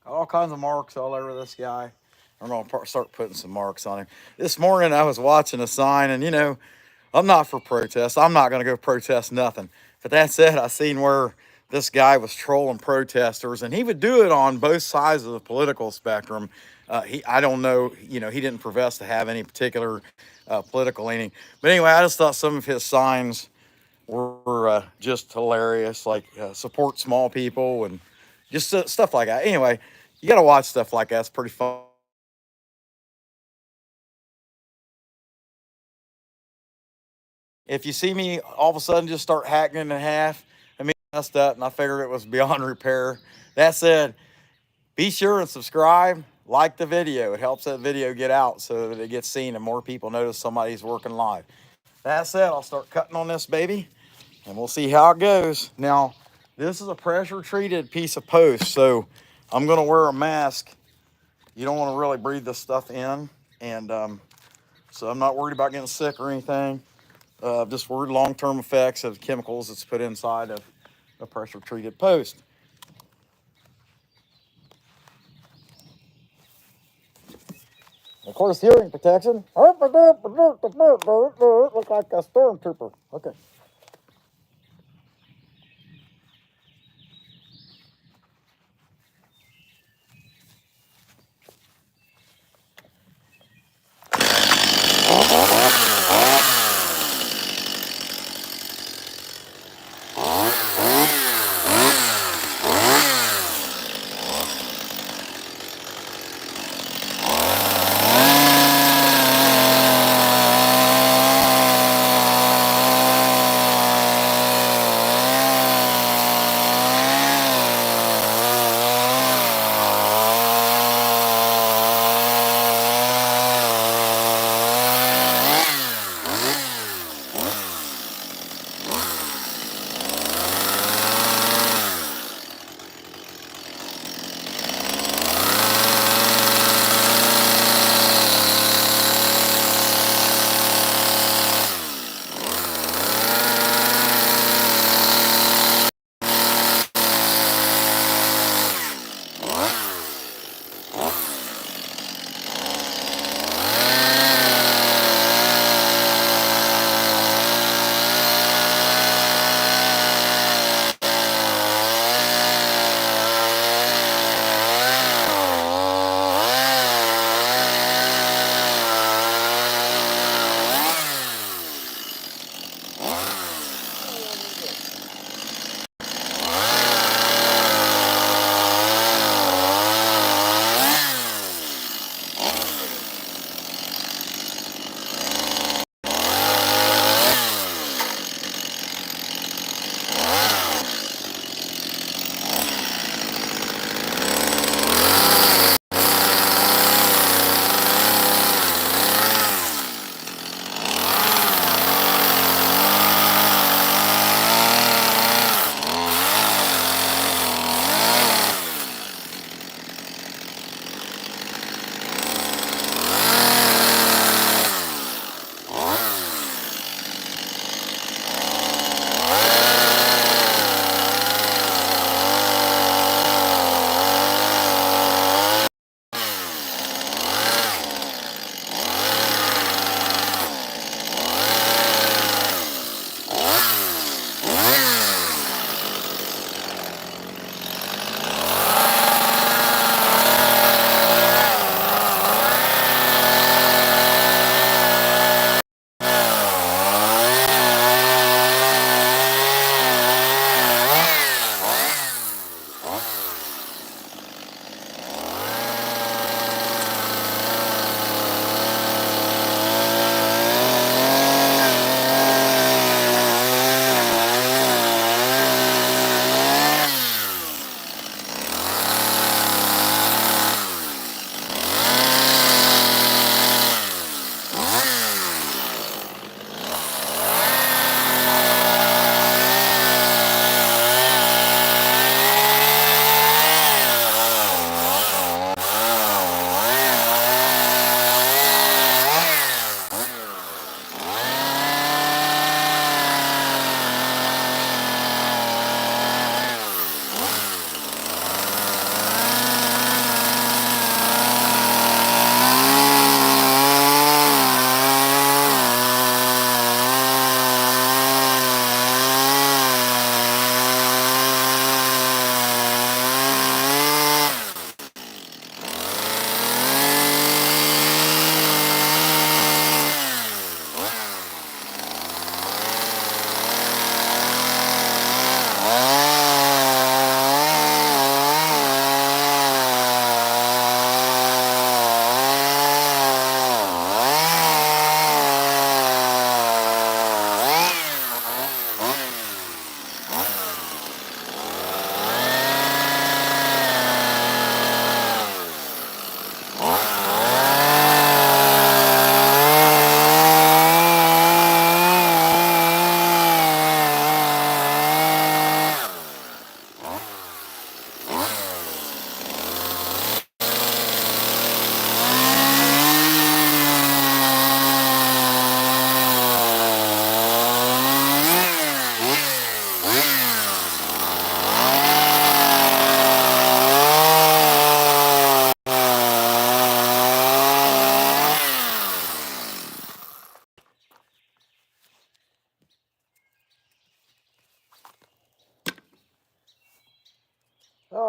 all kinds of marks all over this guy. I'm going to start putting some marks on him. This morning I was watching a sign, and I'm not for protest. I'm not going to go protest nothing. But that said, I seen where this guy was trolling protesters, and he would do it on both sides of the political spectrum. I don't know, he didn't profess to have any particular political leaning. But anyway, I just thought some of his signs were just hilarious, like support small people and just stuff like that. Anyway, you got to watch stuff like that. It's pretty fun. If you see me all of a sudden just start hacking it in half, I mean, I messed up and I figured it was beyond repair. That said, be sure and subscribe, like the video. It helps that video get out so that it gets seen and more people notice somebody's working live. That said, I'll start cutting on this baby and we'll see how it goes. Now, this is a pressure treated piece of post, so I'm going to wear a mask. You don't want to really breathe this stuff in, and so I'm not worried about getting sick or anything. Just worried long-term effects of chemicals that's put inside of a pressure-treated post. Of course, hearing protection. Look like a stormtrooper. Okay.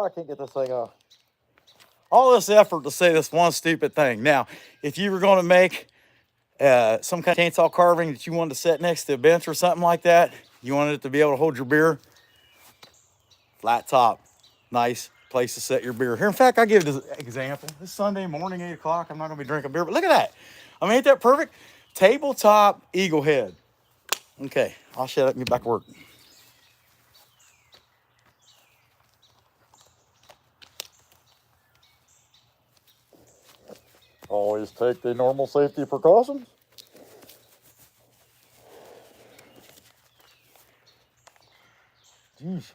I can't get this thing off. All this effort to say this one stupid thing. Now, if you were going to make some kind of chainsaw carving that you wanted to set next to a bench or something like that, you wanted it to be able to hold your beer, flat top, nice place to set your beer. Here, in fact, I give this example. This Sunday morning, 8 o'clock, I'm not going to be drinking beer, but look at that. I mean, ain't that perfect? Tabletop eagle head. Okay, I'll shut up and get back to work. Always take the normal safety precautions. Jeez.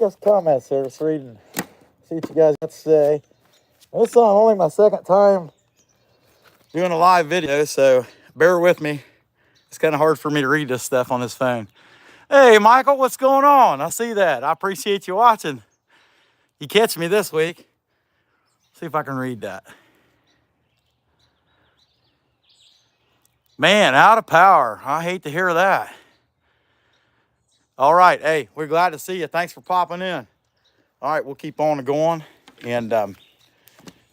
those comments there, just reading, see what you guys got to say. This is only my second time doing a live video, so bear with me. It's kind of hard for me to read this stuff on this phone. Hey, Michael, what's going on? I see that. I appreciate you watching. You catch me this week. See if I can read that. Man, out of power. I hate to hear that. All right. Hey, we're glad to see you. Thanks for popping in. All right, we'll keep on going. And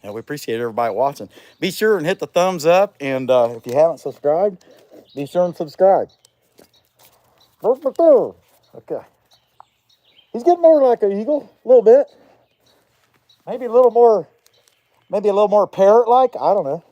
we appreciate everybody watching. Be sure and hit the thumbs up. And if you haven't subscribed, be sure and subscribe. Okay. He's getting more like an eagle, a little bit. Maybe a little more parrot-like. I don't know.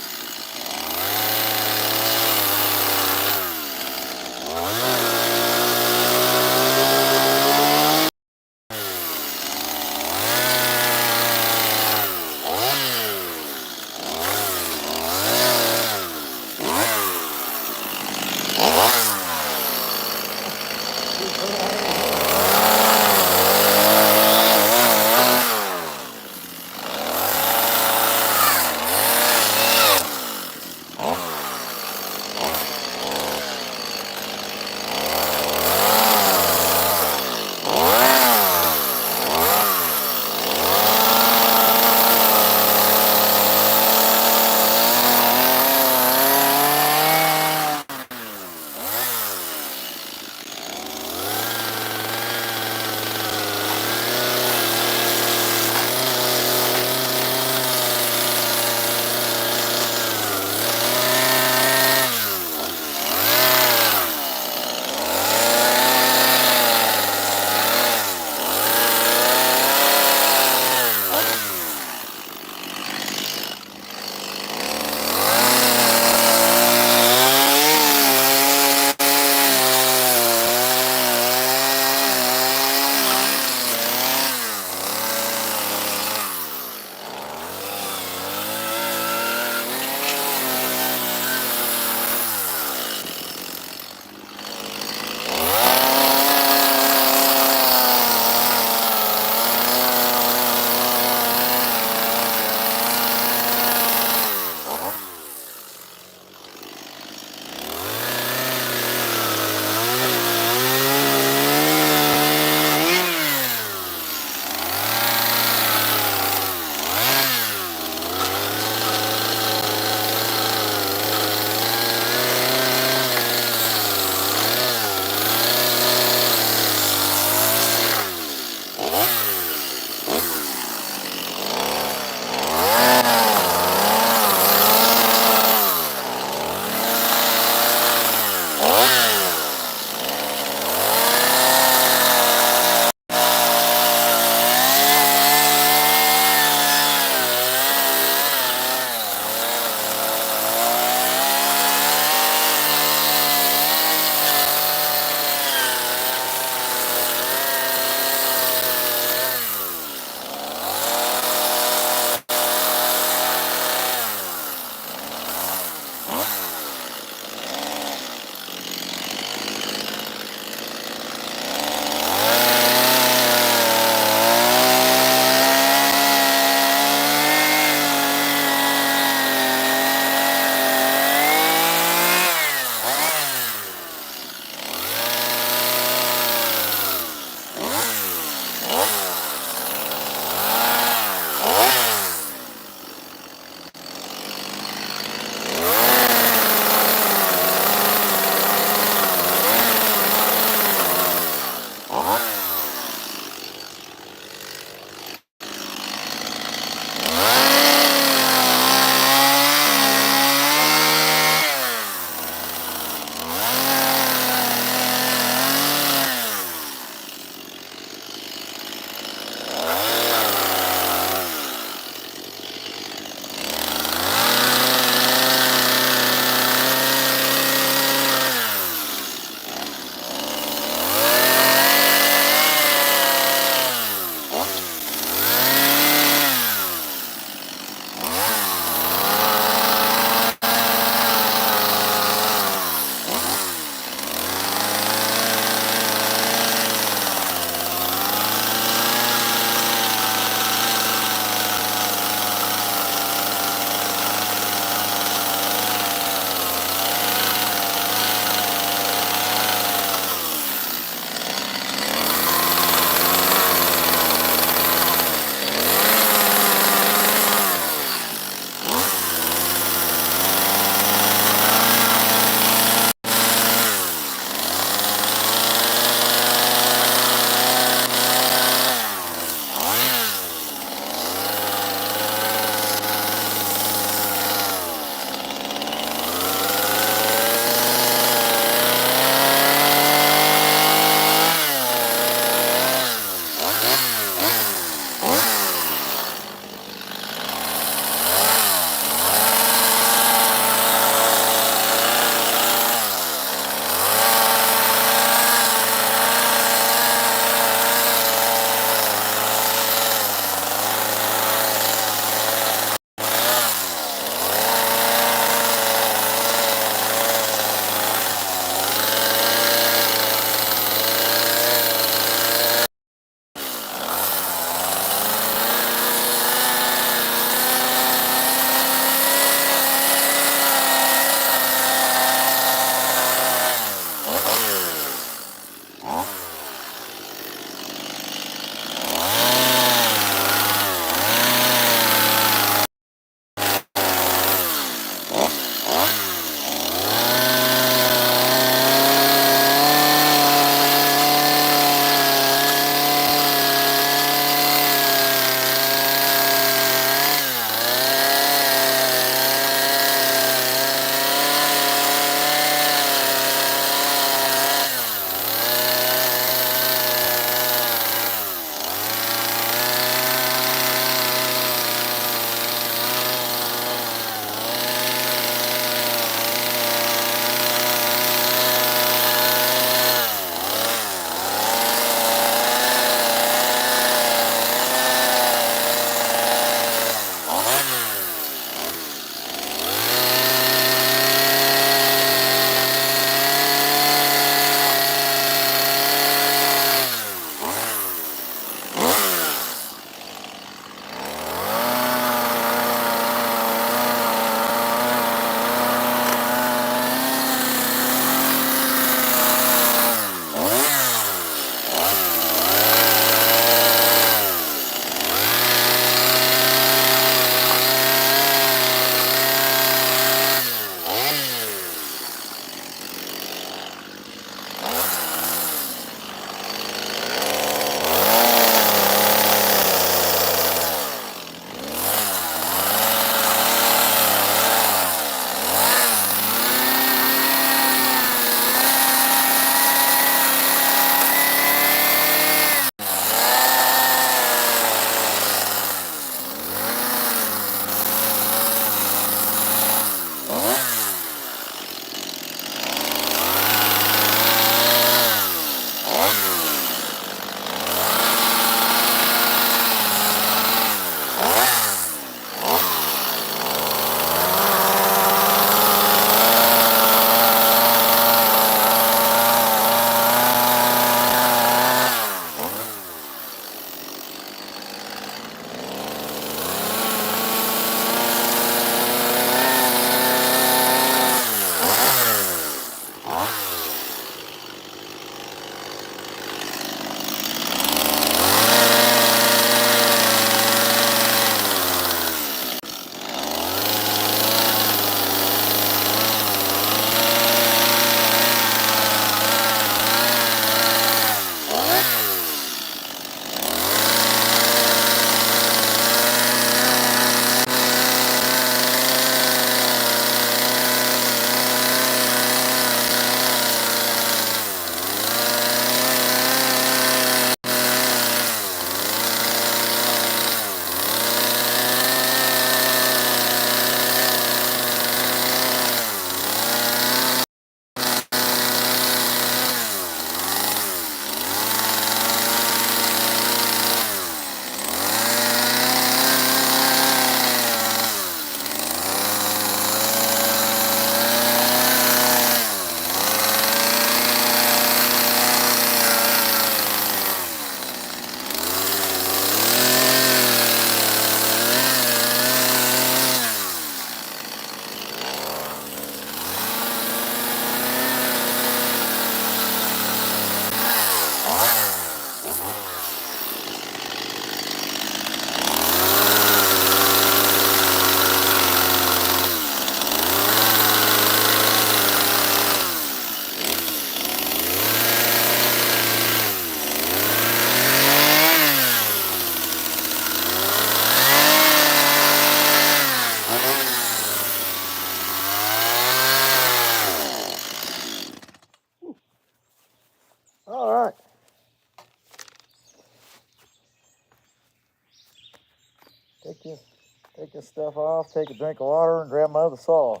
Take this stuff off, take a drink of water, and grab my other saw.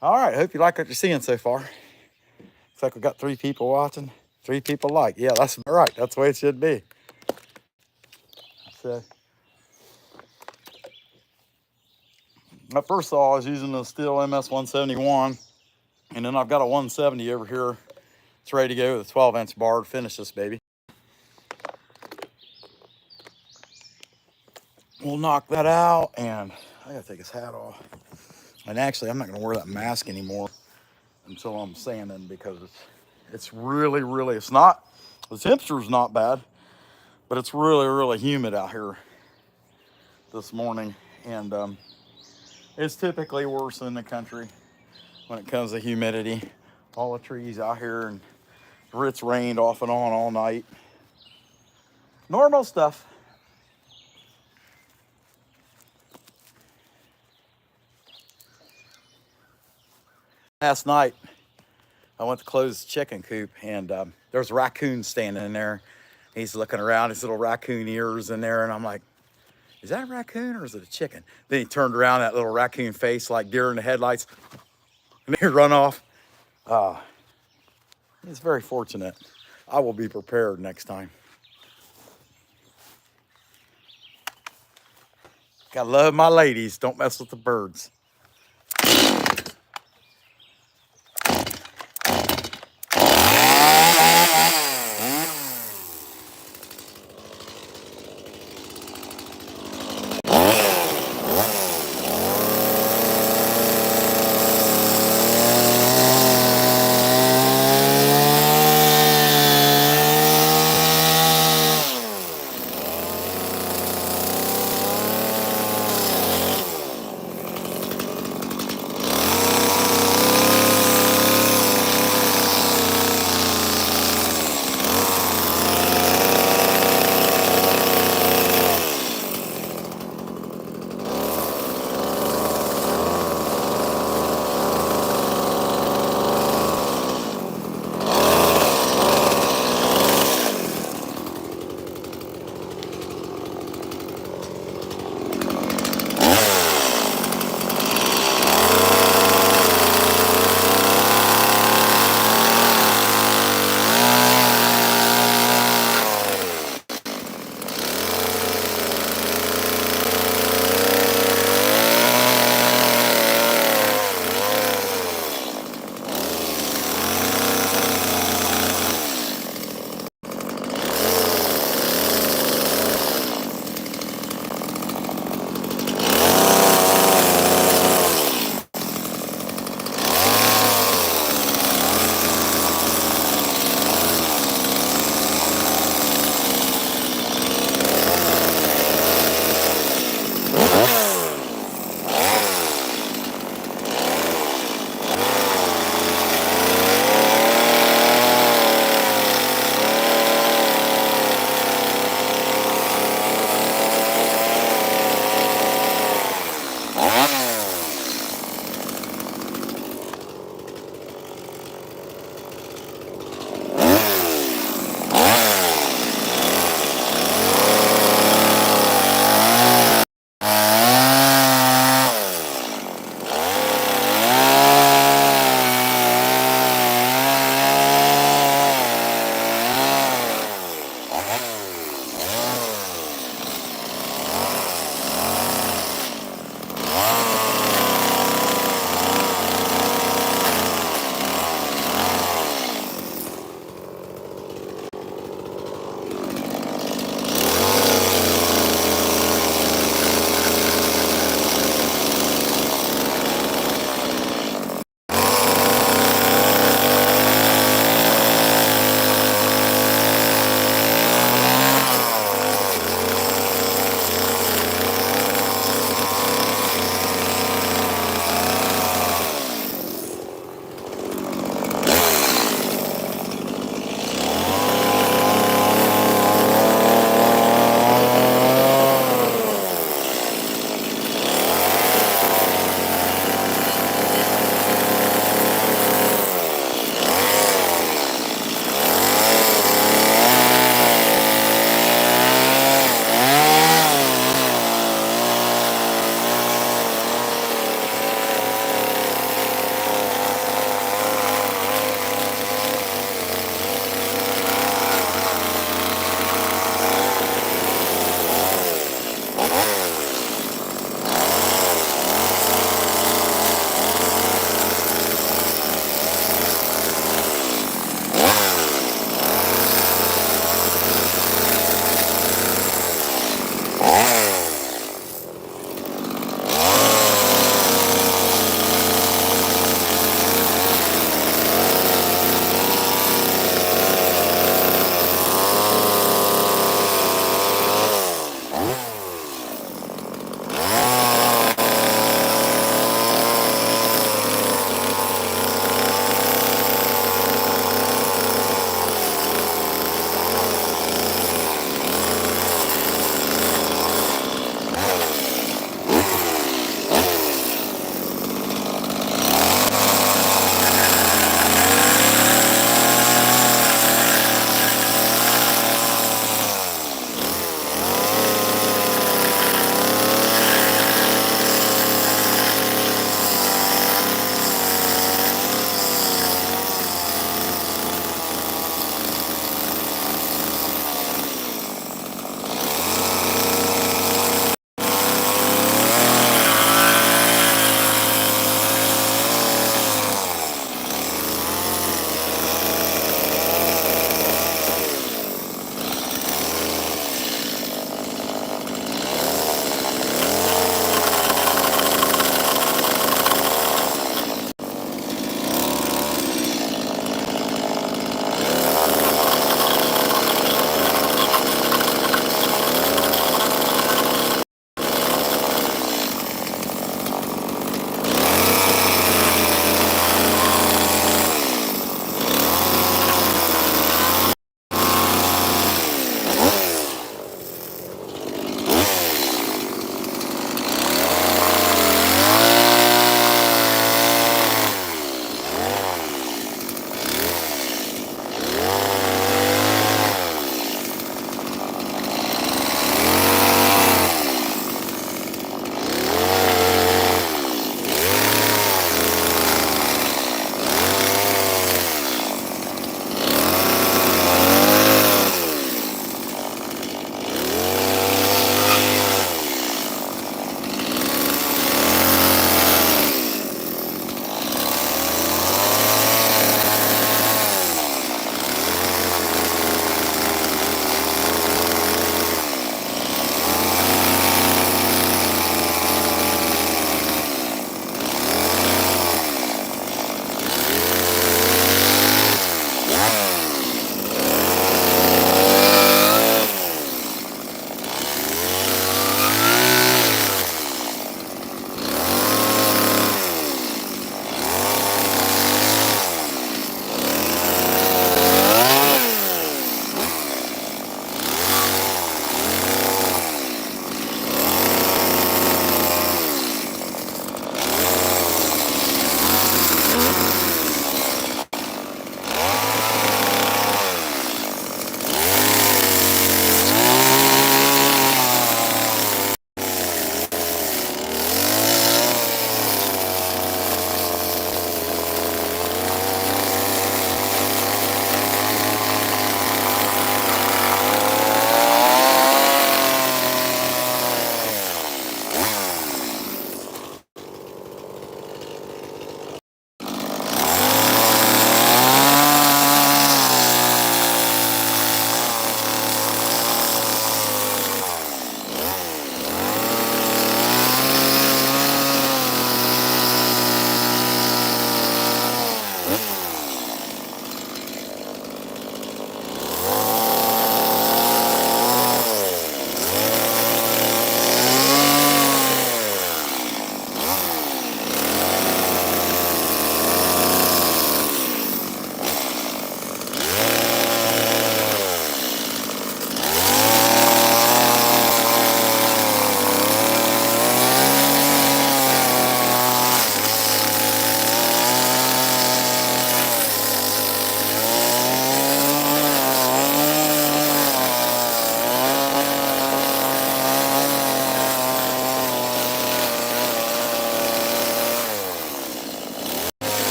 All right, hope you like what you're seeing so far. Looks like we got 3 people watching, 3 people like. Yeah, that's right. That's the way it should be. So, my first saw I was using the Stihl MS-171, and then I've got a 170 over here. It's ready to go with a 12-inch bar to finish this baby. We'll knock that out, and I gotta take his hat off. And actually, I'm not gonna wear that mask anymore until I'm sanding, because it's really, really, it's not, the temperature's not bad, but it's really, really humid out here this morning. And it's typically worse in the country when it comes to humidity. All the trees out here, and it's rained off and on all night. Normal stuff. Last night, I went to close the chicken coop, and there's a raccoon standing in there. He's looking around, his little raccoon ears in there, and I'm like, is that a raccoon or is it a chicken? Then he turned around, that little raccoon face like deer in the headlights, and he run off. He's very fortunate. I will be prepared next time. Gotta love my ladies. Don't mess with the birds.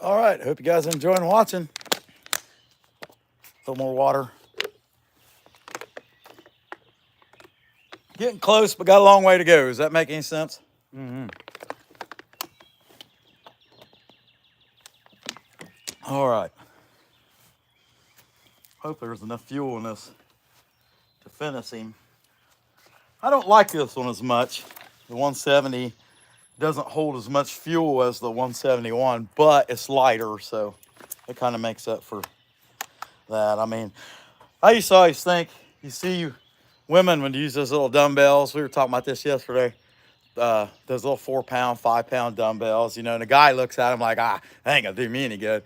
All right, hope you guys are enjoying watching. A little more water. Getting close, but got a long way to go. Does that make any sense? Mm-hmm. All right. Hope there's enough fuel in this to finish him. I don't like this one as much. The 170 doesn't hold as much fuel as the 171, but it's lighter, so it kind of makes up for that. I mean, I used to always think, you see women when you use those little dumbbells, we were talking about this yesterday, those little 4-pound, 5-pound dumbbells, you know, and the guy looks at them like, that ain't gonna do me any good.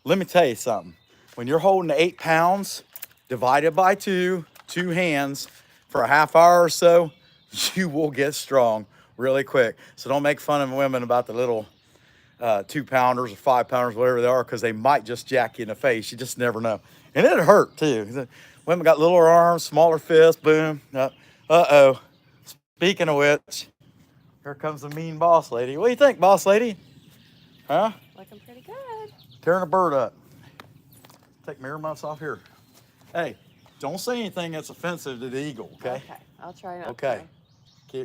Let me tell you something. When you're holding 8 pounds divided by two hands for a half hour or so, you will get strong really quick. So don't make fun of women about the little 2-pounders or 5-pounders, whatever they are, because they might just jack you in the face. You just never know. And it'd hurt too. Women got littler arms, smaller fists, boom. Uh-oh. Speaking of which, here comes the mean boss lady. What do you think, boss lady? Huh? Looking pretty good. Tearing a bird up. Take my earmuffs off here. Hey, don't say anything that's offensive to the eagle, okay? Okay, I'll try not Okay.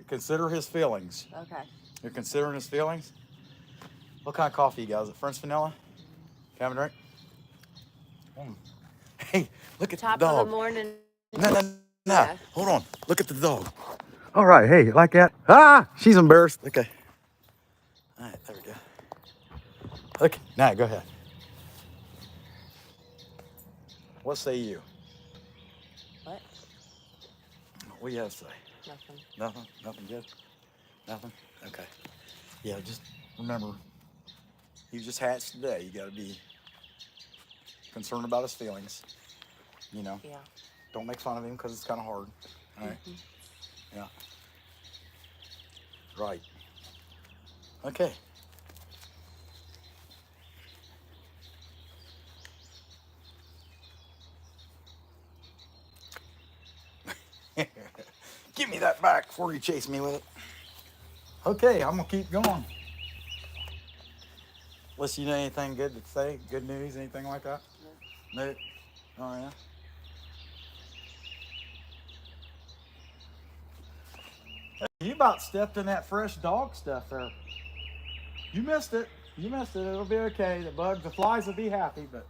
Consider his feelings. to. Okay. You're considering his feelings? What kind of coffee you got? Is it French vanilla? Can I have a drink? Hey, look at Top the dog. of the morning. No. Yeah. Hold on. Look at the dog. All right. Hey, like that? She's embarrassed. Okay. All right. There we go. Okay. Now, go ahead. What say you? What? What do you have to say? Nothing. Nothing? Nothing good? Nothing? Okay. Yeah, just remember, he just hatched today. You got to be concerned about his feelings. You know? Yeah. Don't make fun of him because it's kind of hard. All right? Yeah. Right. Okay. Give me that back before you chase me with it. Okay, I'm gonna keep going. Unless you know anything good to say, good news, anything like that? No. No? Oh yeah. Hey, you about stepped in that fresh dog stuff there. You missed it. You missed it. It'll be okay. The bugs, the flies will be happy, but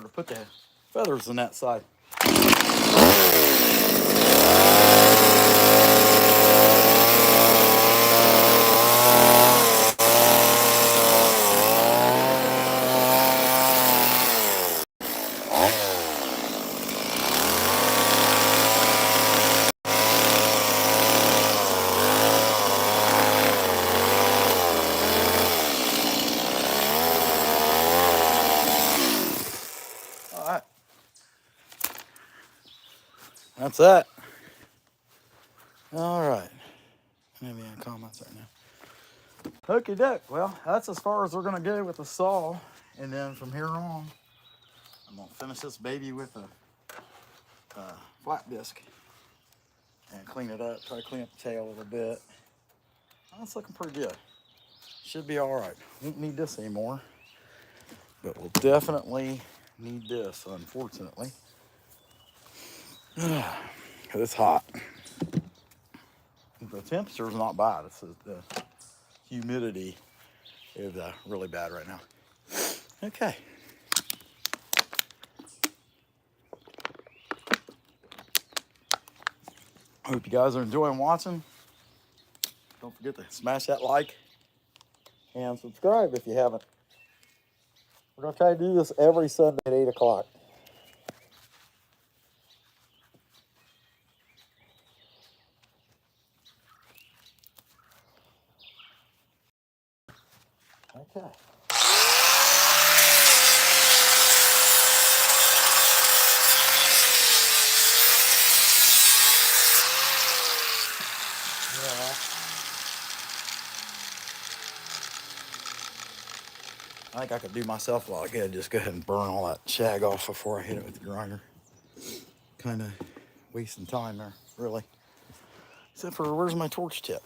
harder to put the feathers on that side. All right. That's that. All right. Maybe any comments right now. Okie doke. Well, that's as far as we're gonna go with the saw, and then from here on, I'm gonna finish this baby with a flat disc and clean it up. Try to clean up the tail a little bit. That's looking pretty good. Should be all right. Won't need this anymore, but we'll definitely need this, unfortunately. Because it's hot. The temperature's not bad. It's the humidity is really bad right now. Okay. Hope you guys are enjoying watching. Don't forget to smash that like and subscribe if you haven't. We're going to try to do this every Sunday at 8 o'clock. Okay. Yeah. I think I could do myself a lot good. Just go ahead and burn all that shag off before I hit it with the grinder. Kind of wasting time there, really. Except for, where's my torch tip?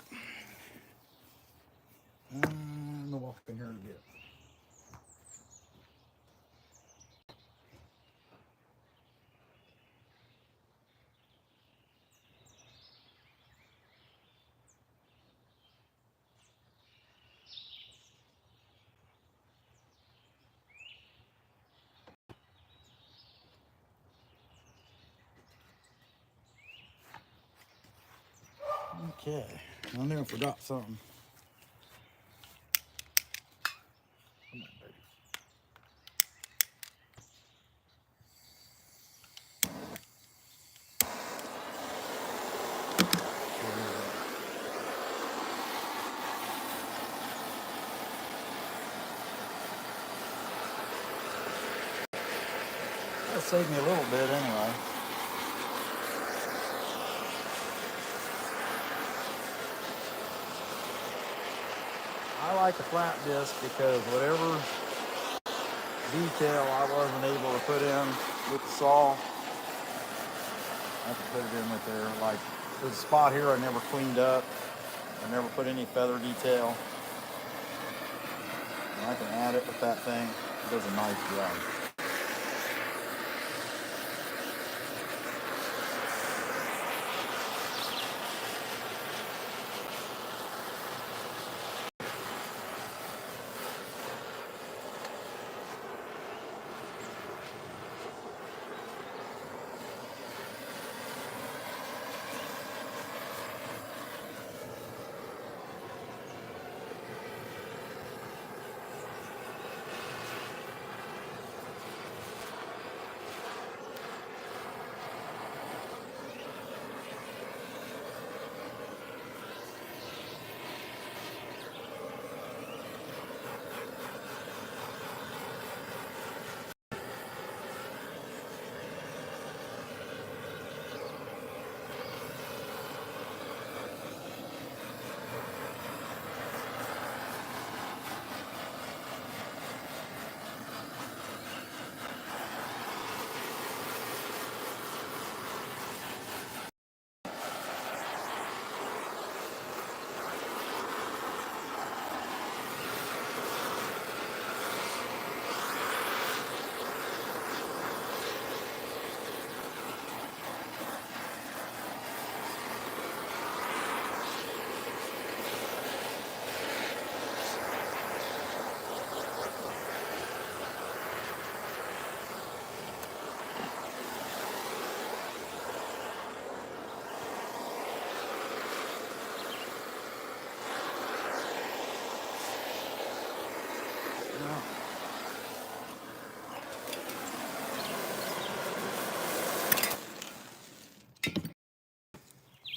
I'm gonna walk in here and get it. Okay, I knew I forgot something. Come on, baby. That'll save me a little bit anyway. I like the flat disc because whatever detail I wasn't able to put in with the saw, I can put it in with there. Like, there's a spot here I never cleaned up. I never put any feather detail. And I can add it with that thing. It does a nice job.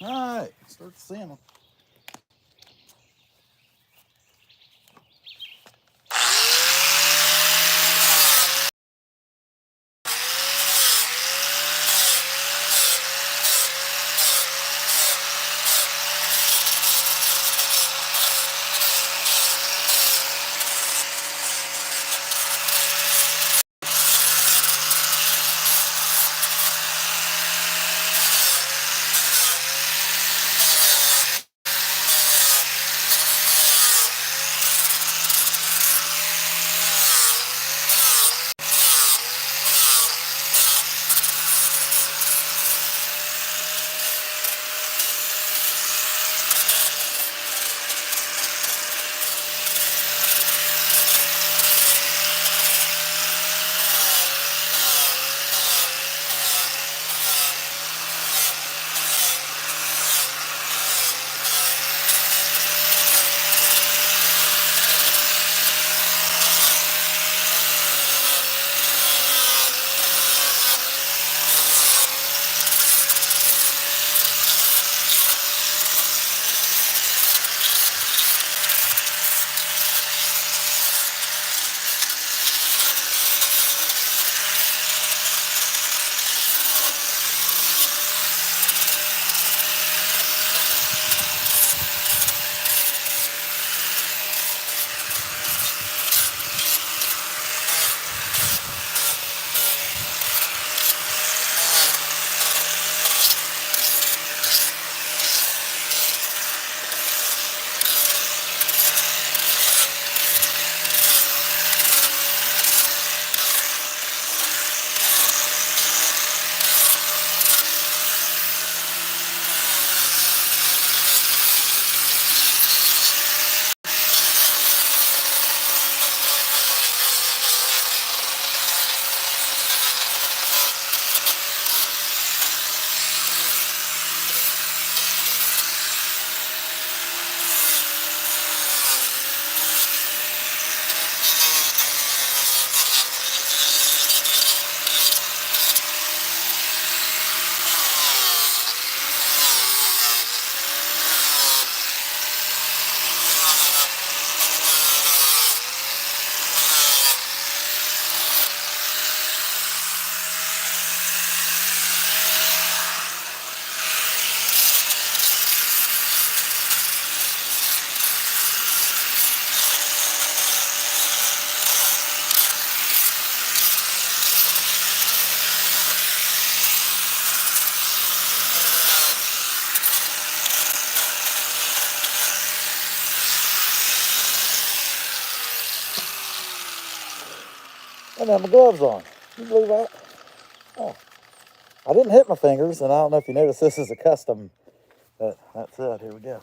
All right, start seeing them. I didn't have my gloves on. Can you believe that? Oh. I didn't hit my fingers, and I don't know if you noticed this is a custom, but that's it. Here we go.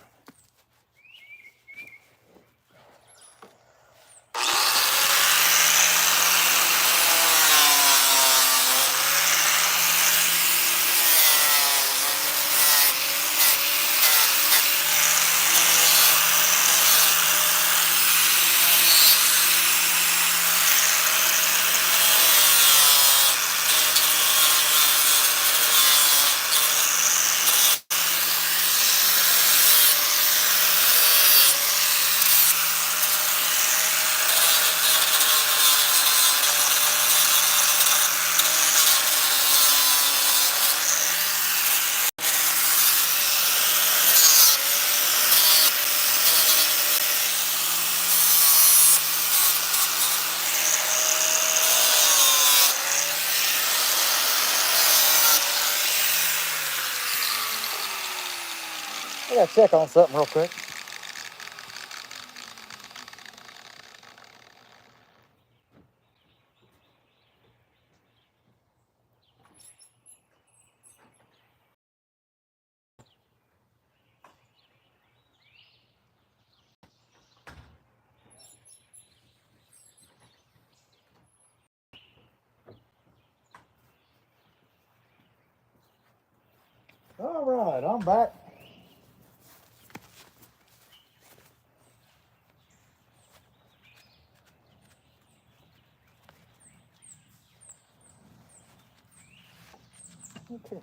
I gotta check on something real quick. All right, I'm back. Okay.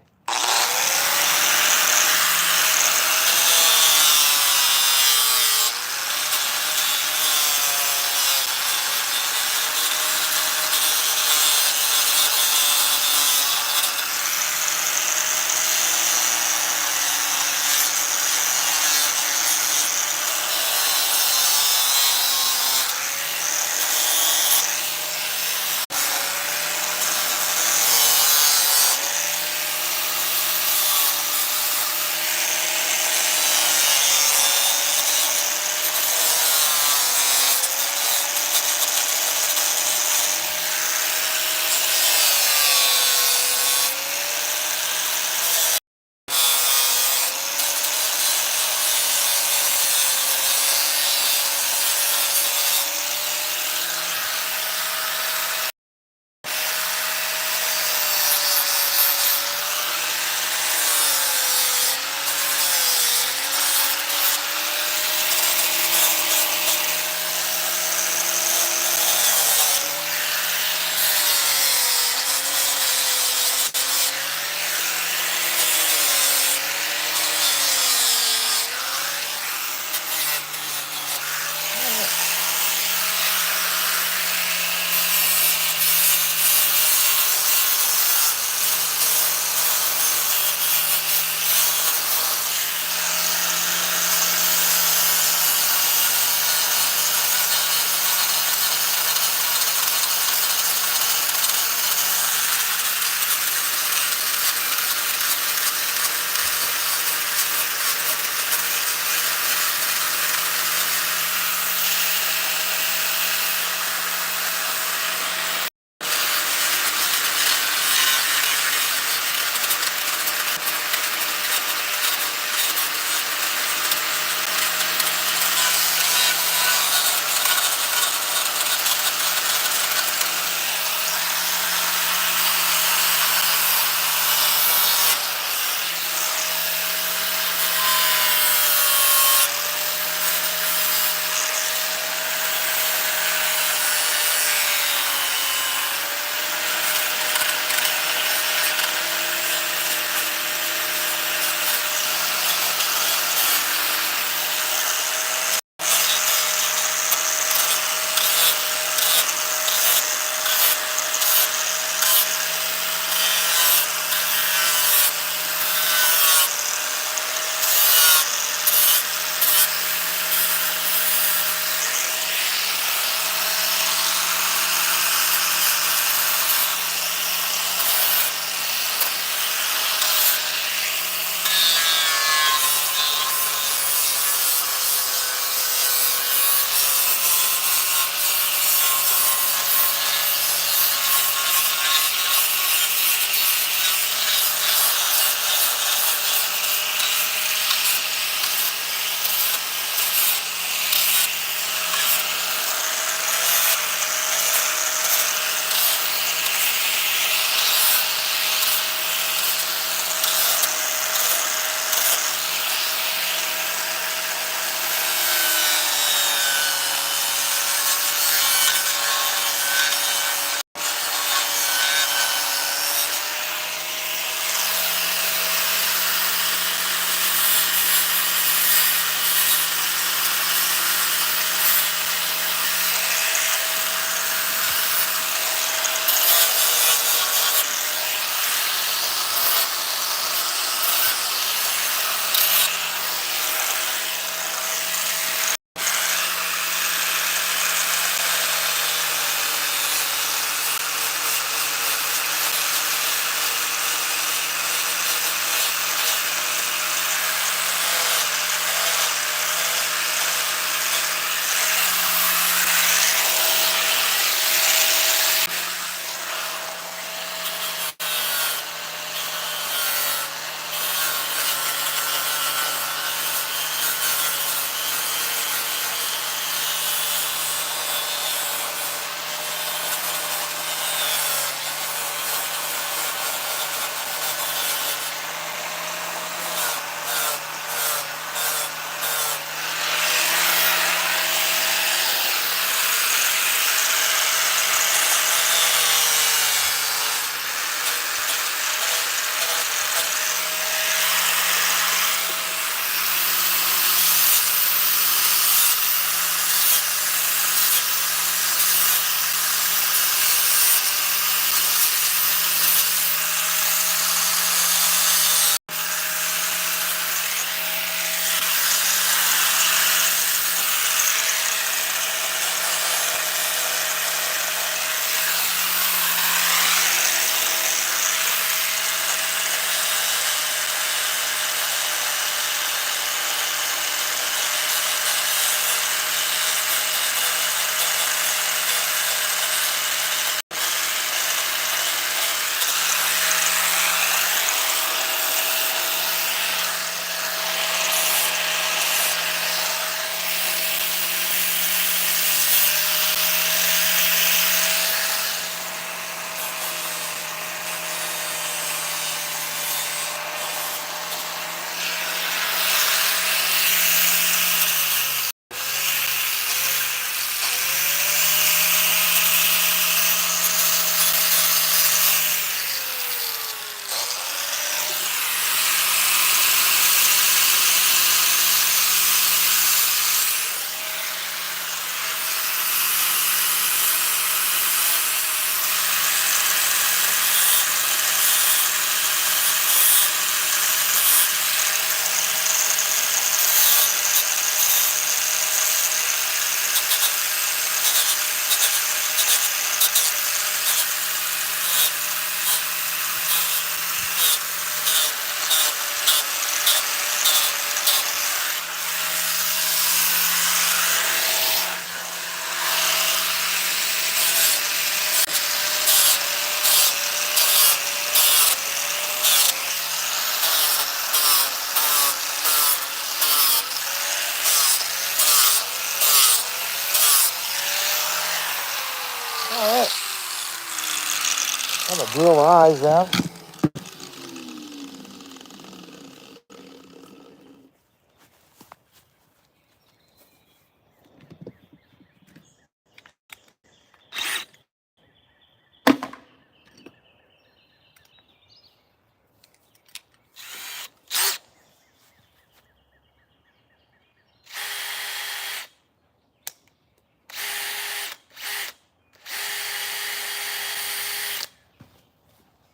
Drill the eyes out.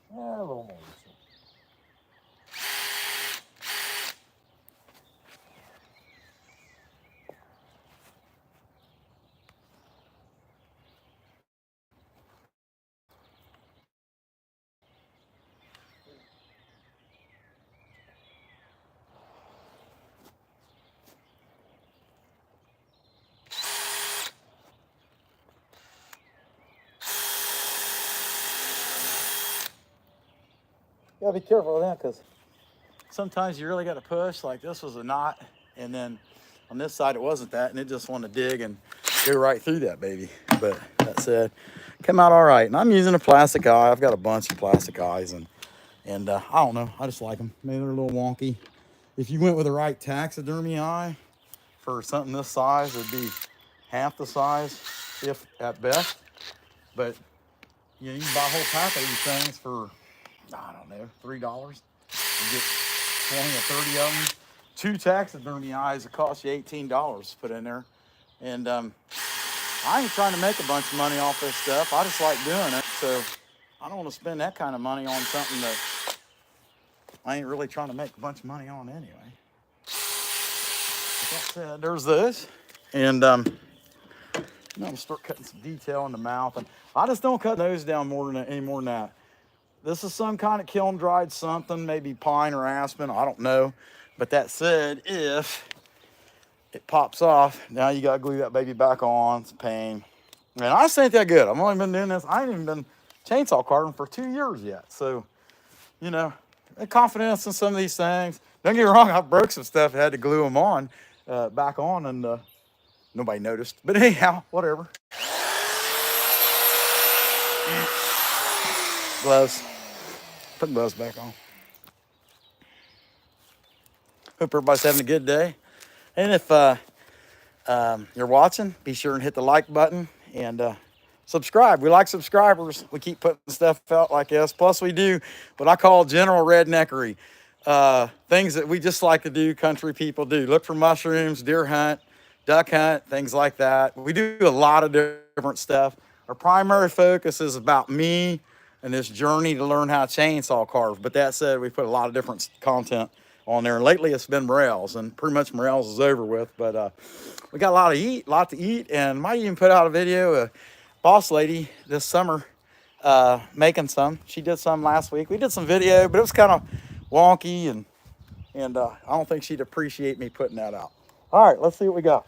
Yeah, a little more. You gotta be careful with that because sometimes you really got to push. Like this was a knot, and then on this side it wasn't that, and it just wanted to dig and go right through that baby. But that said, came out all right. And I'm using a plastic eye. I've got a bunch of plastic eyes, and I don't know. I just like them. Maybe they're a little wonky. If you went with the right taxidermy eye for something this size, it'd be half the size, if at best. But you know, you can buy a whole pack of these things for, I don't know, $3. You get 20 or 30 of them. 2 taxidermy eyes that cost you $18 to put in there. And I ain't trying to make a bunch of money off this stuff. I just like doing it. So I don't want to spend that kind of money on something that I ain't really trying to make a bunch of money on anyway. But that said, there's this. And I'm going to start cutting some detail in the mouth. And I just don't cut nose down any more than that. This is some kind of kiln dried something, maybe pine or aspen, I don't know. But that said, if it pops off, now you gotta glue that baby back on. It's a pain. And I just ain't that good. I've only been doing this, I ain't even been chainsaw carving for 2 years yet. So, you know, confidence in some of these things. Don't get me wrong, I broke some stuff, had to glue them on, back on, and nobody noticed. But anyhow, whatever. Gloves. Put the gloves back on. Hope everybody's having a good day. And if you're watching, be sure and hit the like button and subscribe. We like subscribers. We keep putting stuff out like this. Plus, we do what I call general redneckery. Things that we just like to do, country people do. Look for mushrooms, deer hunt, duck hunt, things like that. We do a lot of different stuff. Our primary focus is about me and this journey to learn how to chainsaw carve. But that said, we put a lot of different content on there. And lately it's been morels, and pretty much morels is over with. But we got a lot to eat, and might even put out a video. A boss lady this summer making some. She did some last week. We did some video, but it was kind of wonky, and I don't think she'd appreciate me putting that out. All right, let's see what we got.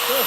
Good.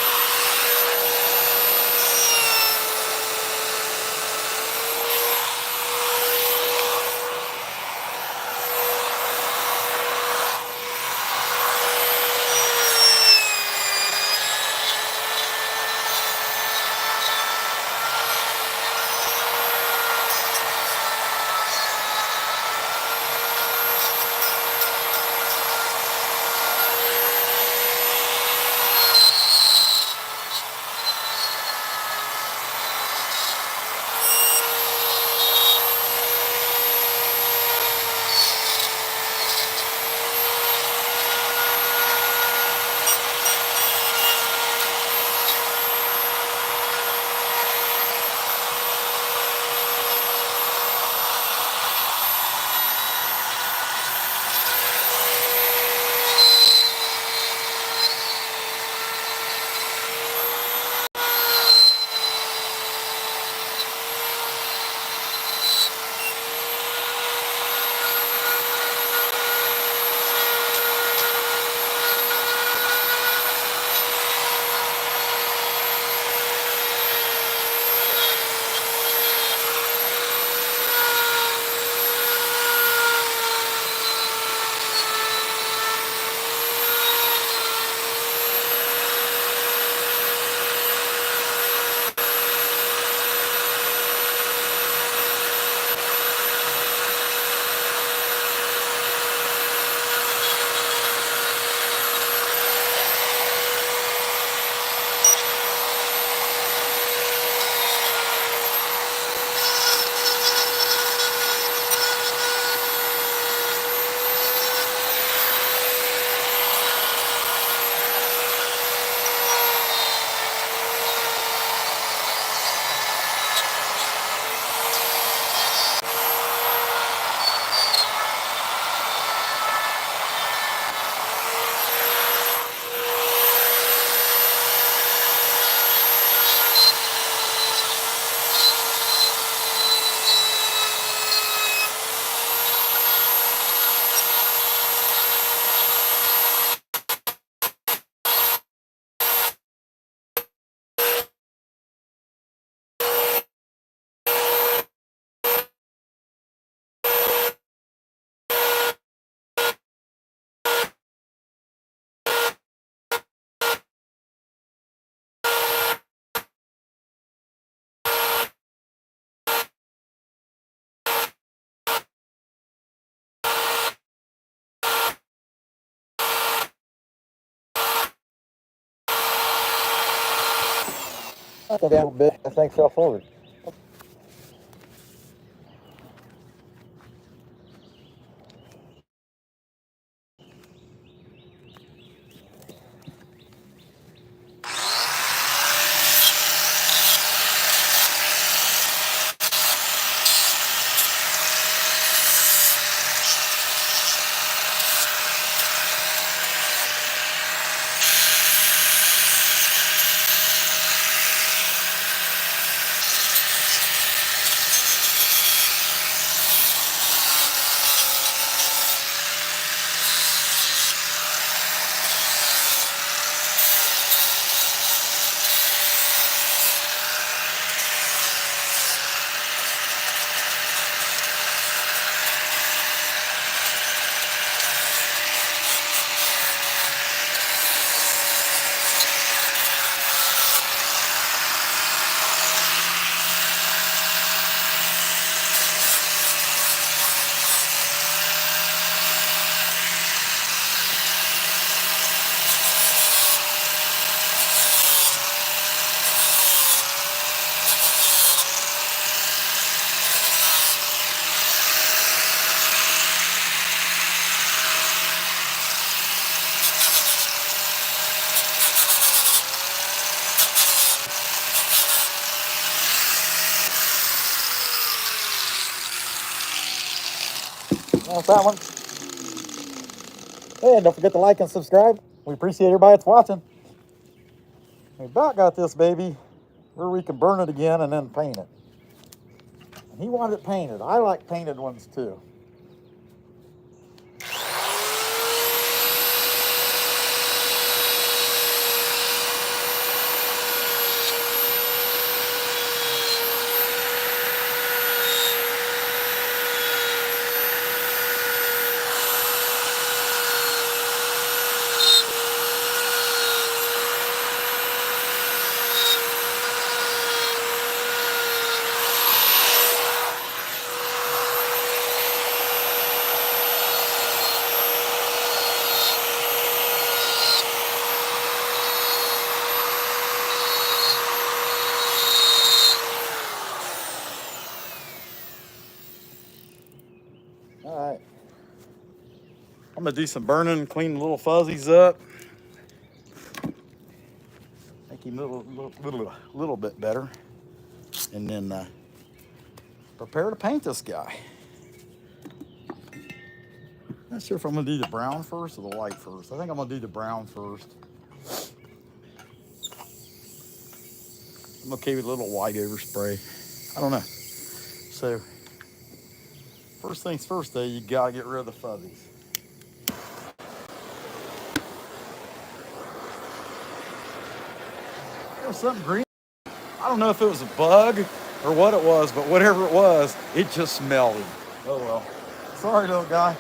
Down a bit. I think fell forward. That's that one. Hey, and don't forget to like and subscribe. We appreciate everybody that's watching. We about got this baby where we can burn it again and then paint it. And he wanted it painted. I like painted ones too. gonna do some burning, clean the little fuzzies up. Make him a little bit better. And then prepare to paint this guy. Not sure if I'm gonna do the brown first or the white first. I think I'm gonna do the brown first. I'm okay with a little white overspray. I don't know. So, first things first though, you gotta get rid of the fuzzies. There was something green. I don't know if it was a bug or what it was, but whatever it was, it just smelled. Oh well. Sorry, little guy.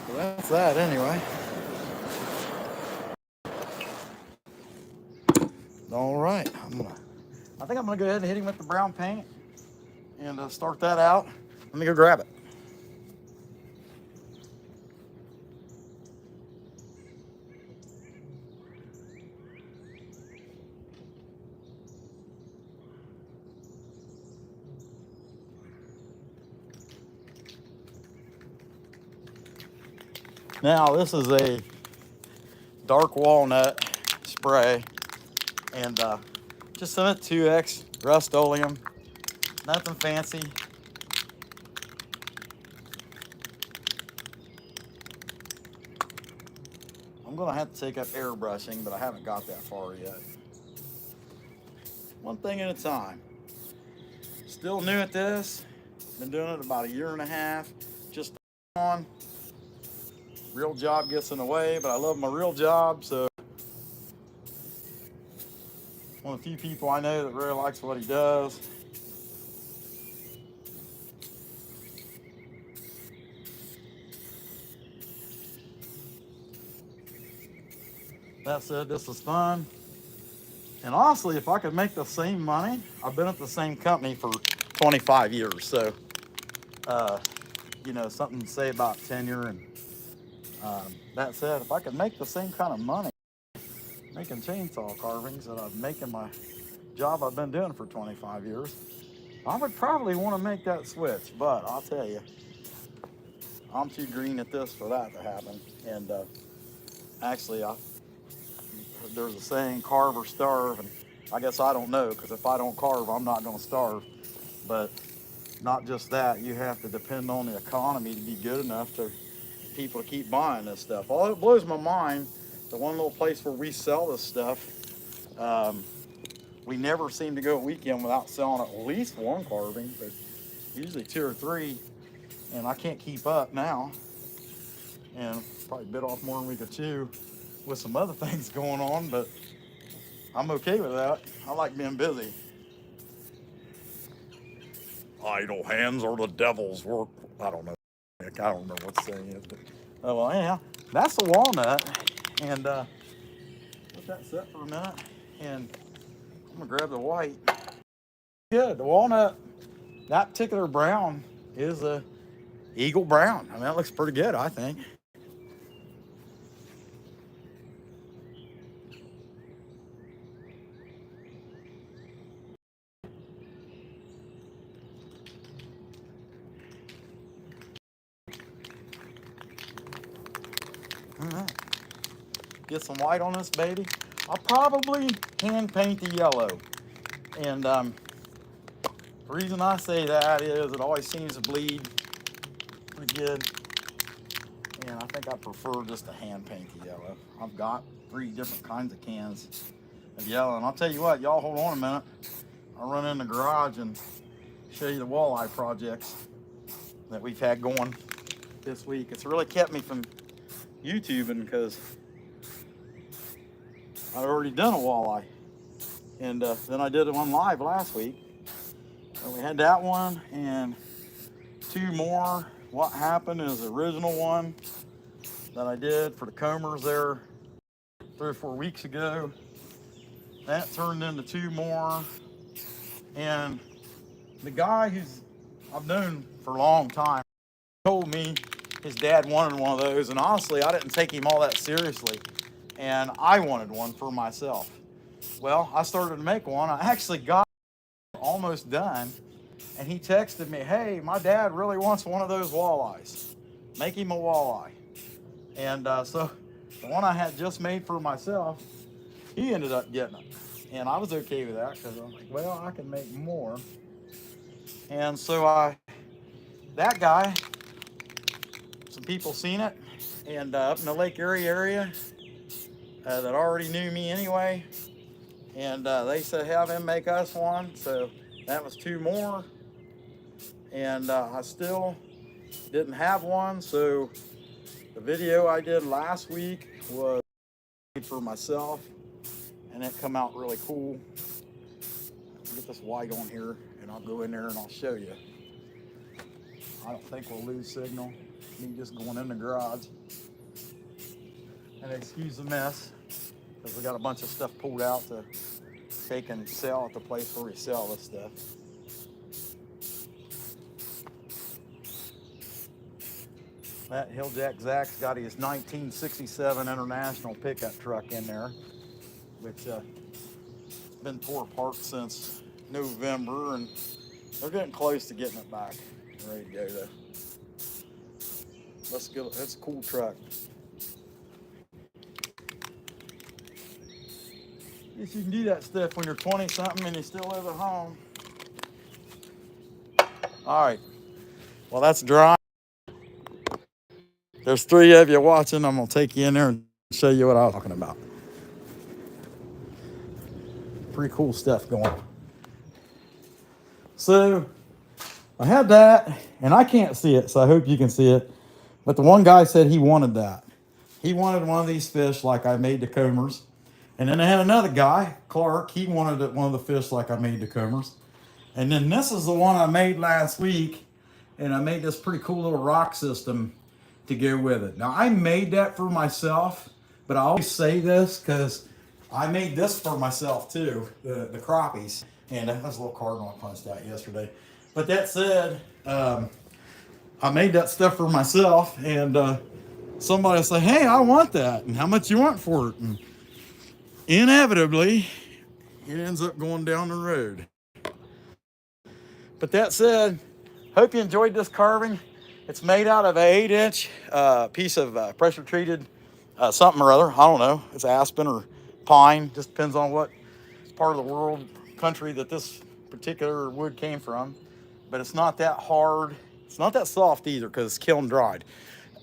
So that's that anyway. All right, I think I'm gonna go ahead and hit him with the brown paint and start that out. Let me go grab it. Now this is a dark walnut spray, and just some at 2X Rust-Oleum, nothing fancy. I'm gonna have to take up airbrushing, but I haven't got that far yet. One thing at a time. Still new at this. Been doing it about a year and a half. Just on. Real job gets in the way, but I love my real job, so one of the few people I know that really likes what he does. That said, this is fun. And honestly, if I could make the same money, I've been at the same company for 25 years. So, you know, something to say about tenure. And that said, if I could make the same kind of money making chainsaw carvings that I'm making my job I've been doing for 25 years, I would probably want to make that switch. But I'll tell you, I'm too green at this for that to happen. And actually, there's a saying, carve or starve, and I guess I don't know, because if I don't carve, I'm not going to starve. But not just that, you have to depend on the economy to be good enough to people to keep buying this stuff. Although it blows my mind, the one little place where we sell this stuff, we never seem to go a weekend without selling at least one carving, but usually 2 or 3, and I can't keep up now, and probably bit off more than we could chew with some other things going on, but I'm okay with that. I like being busy. Idle hands are the devil's work. I don't know. I don't remember what the saying is, but oh well, anyhow, that's the walnut, and let that set for a minute, and I'm gonna grab the white. Good, the walnut, that particular brown is a Eagle Brown. I mean, that looks pretty good, I think. All right. Get some white on this baby. I'll probably hand paint the yellow. And the reason I say that is it always seems to bleed pretty good. And I think I prefer just to hand paint the yellow. I've got 3 different kinds of cans of yellow. And I'll tell you what, y'all hold on a minute. I'll run in the garage and show you the walleye projects that we've had going this week. It's really kept me from YouTubing because I'd already done a walleye. And then I did one live last week. And we had that one and 2 more. What happened is the original one that I did for the combers there 3 or 4 weeks ago. That turned into 2 more. And the guy who's I've known for a long time told me his dad wanted one of those. And honestly, I didn't take him all that seriously. And I wanted one for myself. Well, I started to make one. I actually got almost done. And he texted me, hey, my dad really wants one of those walleyes. Make him a walleye. And so the one I had just made for myself, he ended up getting it. And I was okay with that because I'm like, well, I can make more. And so that guy, some people seen it. And up in the Lake Erie area that already knew me anyway. And they said, have him make us one. So that was 2 more. And I still didn't have one, so the video I did last week was for myself, and it come out really cool. I'll get this white on here, and I'll go in there and I'll show you. I don't think we'll lose signal. Me just going in the garage. And excuse the mess, because we got a bunch of stuff pulled out to take and sell at the place where we sell this stuff. That Hilljack Zach's got his 1967 International pickup truck in there, which been tore apart since November, and they're getting close to getting it back ready to go though. Let's go. It's a cool truck. Guess you can do that stuff when you're 20 something and you still live at home. All right. Well, that's dry. There's 3 of you watching. I'm going to take you in there and show you what I was talking about. Pretty cool stuff going on. So I had that, and I can't see it, so I hope you can see it. But the one guy said he wanted that. He wanted one of these fish like I made the combers. And then I had another guy, Clark. He wanted one of the fish like I made the combers. And then this is the one I made last week. And I made this pretty cool little rock system to go with it. Now, I made that for myself, but I always say this because I made this for myself too, the crappies. And that was a little cardinal I punched out yesterday. But that said, I made that stuff for myself, and somebody will say, hey, I want that. And how much you want for it? And inevitably, it ends up going down the road. But that said, hope you enjoyed this carving. It's made out of an 8-inch piece of pressure treated something or other. I don't know. It's aspen or pine. Just depends on what part of the world, country that this particular wood came from. But it's not that hard. It's not that soft either because it's kiln dried.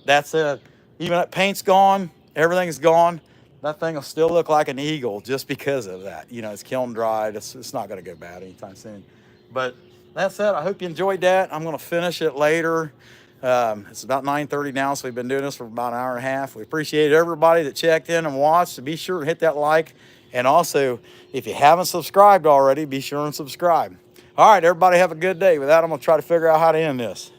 That's it. Even that paint's gone. Everything's gone. That thing will still look like an eagle just because of that. You know, it's kiln dried. It's not going to go bad anytime soon. But that said, I hope you enjoyed that. I'm going to finish it later. It's about 9:30 now, so we've been doing this for about an hour and a half. We appreciate everybody that checked in and watched. So be sure to hit that like. And also, if you haven't subscribed already, be sure and subscribe. All right, everybody have a good day. With that, I'm going to try to figure out how to end this.